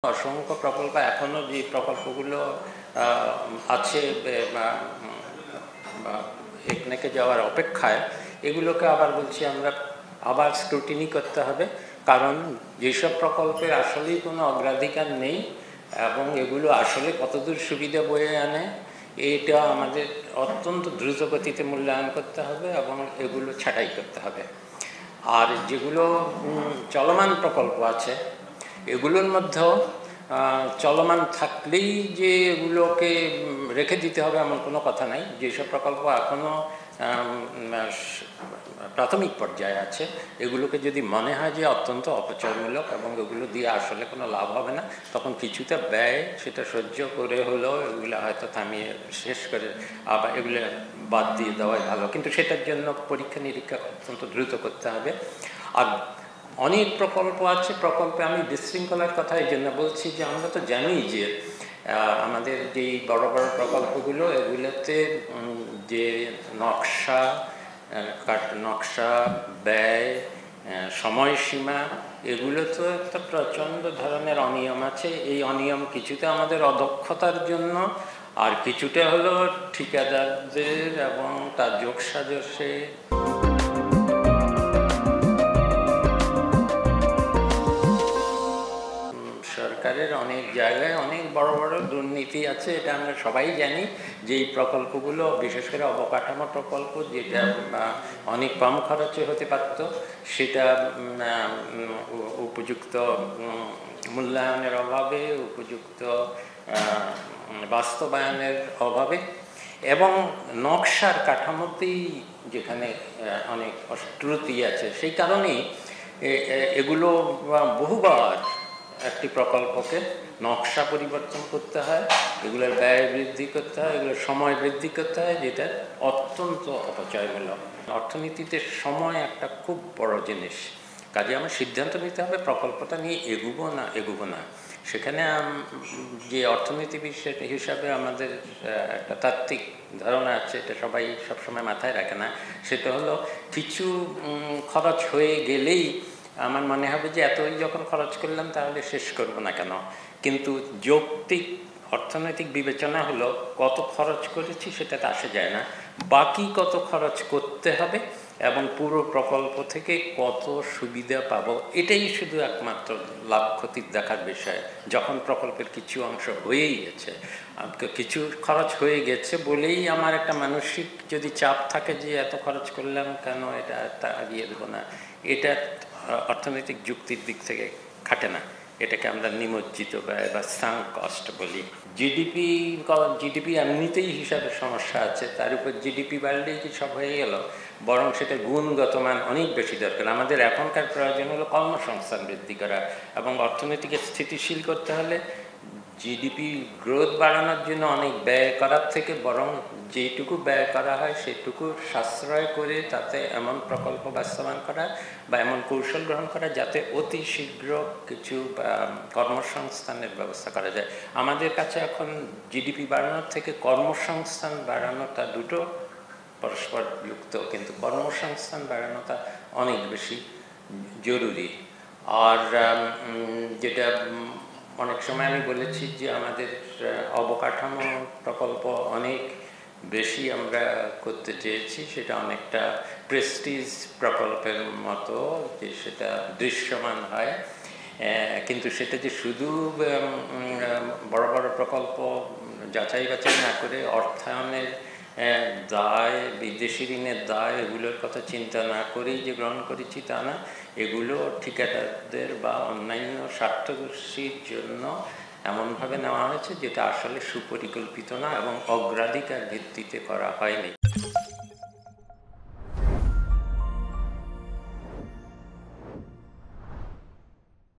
অসংখ্য প্রকল্প এখনো যে প্রকল্পগুলো আছে বা এখানে যাওয়ার অপেক্ষায়, এগুলোকে আবার বলছি আমরা আবার স্ক্রুটিনি করতে হবে, কারণ যেসব প্রকল্পের আসলেই কোনো অগ্রাধিকার নেই এবং এগুলো আসলে কতদূর সুবিধা বয়ে আনে এটা আমাদের অত্যন্ত দ্রুত গতিতে মূল্যায়ন করতে হবে এবং এগুলো ছাঁটাই করতে হবে। আর যেগুলো চলমান প্রকল্প আছে এগুলোর মধ্যেও চলমান থাকলেই যে এগুলোকে রেখে দিতে হবে এমন কোনো কথা নাই। যেসব প্রকল্প এখনও প্রাথমিক পর্যায়ে আছে এগুলোকে যদি মনে হয় যে অত্যন্ত অপচয়মূলক এবং এগুলো দিয়ে আসলে কোনো লাভ হবে না, তখন কিছুটা ব্যয় সেটা সহ্য করে হলেও এগুলো হয়তো থামিয়ে শেষ করে আবার এগুলো বাদ দিয়ে দেওয়াই ভালো। কিন্তু সেটার জন্য পরীক্ষা নিরীক্ষা অত্যন্ত দ্রুত করতে হবে। আর অনেক প্রকল্প আছে, প্রকল্পে আমি বিশৃঙ্খলার কথা এই জন্য বলছি যে আমরা তো জানি যে আমাদের যেই বড় বড় প্রকল্পগুলো এগুলোতে যে নকশা ব্যয় সময়সীমা এগুলো তো একটা প্রচণ্ড ধরনের অনিয়ম আছে। এই অনিয়ম কিছুটা আমাদের অদক্ষতার জন্য আর কিছুটা হলো ঠিকাদারদের এবং তার যোগসাজশে সরকারের অনেক জায়গায় অনেক বড় বড় দুর্নীতি আছে, এটা আমরা সবাই জানি। যে এই প্রকল্পগুলো বিশেষ করে অবকাঠামো প্রকল্প যেটা অনেক কম খরচে হতে পারত, সেটা উপযুক্ত মূল্যায়নের অভাবে, উপযুক্ত বাস্তবায়নের অভাবে এবং নকশার কাঠামোতেই যেখানে অনেক ত্রুটি আছে, সেই কারণেই এগুলো বহুবার একটি প্রকল্পকে নকশা পরিবর্তন করতে হয়, এগুলোর ব্যয় বৃদ্ধি করতে হয়, এগুলোর সময় বৃদ্ধি করতে হয়, যেটা অত্যন্ত অপচয়মূলক। অর্থনীতিতে সময় একটা খুব বড় জিনিস, কাজে আমার সিদ্ধান্ত নিতে হবে প্রকল্পটা নিয়ে এগুবো না। সেখানে যে অর্থনীতিবিদ হিসাবে আমাদের একটা তাত্ত্বিক ধারণা আছে, এটা সবাই সবসময় মাথায় রাখে না। সেটা হলো কিছু খরচ হয়ে গেলেই আমার মনে হবে যে এতই যখন খরচ করলাম তাহলে শেষ করব না কেন। কিন্তু যৌক্তিক অর্থনৈতিক বিবেচনা হলো কত খরচ করেছি সেটাতে আসা যায় না, বাকি কত খরচ করতে হবে এবং পুরো প্রকল্প থেকে কত সুবিধা পাবো, এটাই শুধু একমাত্র লাভ ক্ষতির দেখার বিষয়। যখন প্রকল্পের কিছু অংশ হয়েই গেছে, কিছু খরচ হয়ে গেছে বলেই আমার একটা মানসিক যদি চাপ থাকে যে এত খরচ করলাম কেন, এটা এগিয়ে দেবো না, এটা অর্থনৈতিক যুক্তির দিক থেকে খাটে না। এটাকে আমরা নিমজ্জিত ব্যয় বা সাঙ্ক কস্ট বলি। জিডিপি এমনিতেই হিসাবে সমস্যা আছে, তার উপর জিডিপি বাড়লেই কি সব হয়ে গেল? বরং সেটা গুণগত মান অনেক বেশি দরকার। আমাদের এখনকার প্রয়োজন হলো কর্মসংস্থান বৃদ্ধি করা এবং অর্থনীতিকে স্থিতিশীল করতে হলে জিডিপি গ্রোথ বাড়ানোর জন্য অনেক ব্যয় করার থেকে বরং যেটুকু ব্যয় করা হয় সেটুকু সাশ্রয় করে তাতে এমন প্রকল্প বাস্তবায়ন করা বা এমন কৌশল গ্রহণ করা যাতে অতি শীঘ্র কিছু কর্মসংস্থানের ব্যবস্থা করা যায়। আমাদের কাছে এখন জিডিপি বাড়ানোর থেকে কর্মসংস্থান বাড়ানোটা দুটো পরস্পর যুক্ত, কিন্তু কর্মসংস্থান বাড়ানোটা অনেক বেশি জরুরি। আর যেটা অনেক সময় আমি বলেছি যে আমাদের অবকাঠামো প্রকল্প অনেক বেশি আমরা করতে চেয়েছি, সেটা অনেকটা প্রেস্টিজ প্রকল্পের মতো যে সেটা দৃশ্যমান হয়, কিন্তু সেটা যে শুধু বড় বড় প্রকল্প যাচাই বাছাই না করে অর্থায়নের দায়, বিদেশি ঋণের দায় এগুলোর কথা চিন্তা না করেই যে গ্রহণ করেছি তা না। এগুলো ঠিকাদারদের বা অন্যান্য স্বার্থগোষ্ঠীর জন্য এমনভাবে নেওয়া হয়েছে যেটা আসলে সুপরিকল্পিত না এবং অগ্রাধিকার ভিত্তিতে করা হয়নি।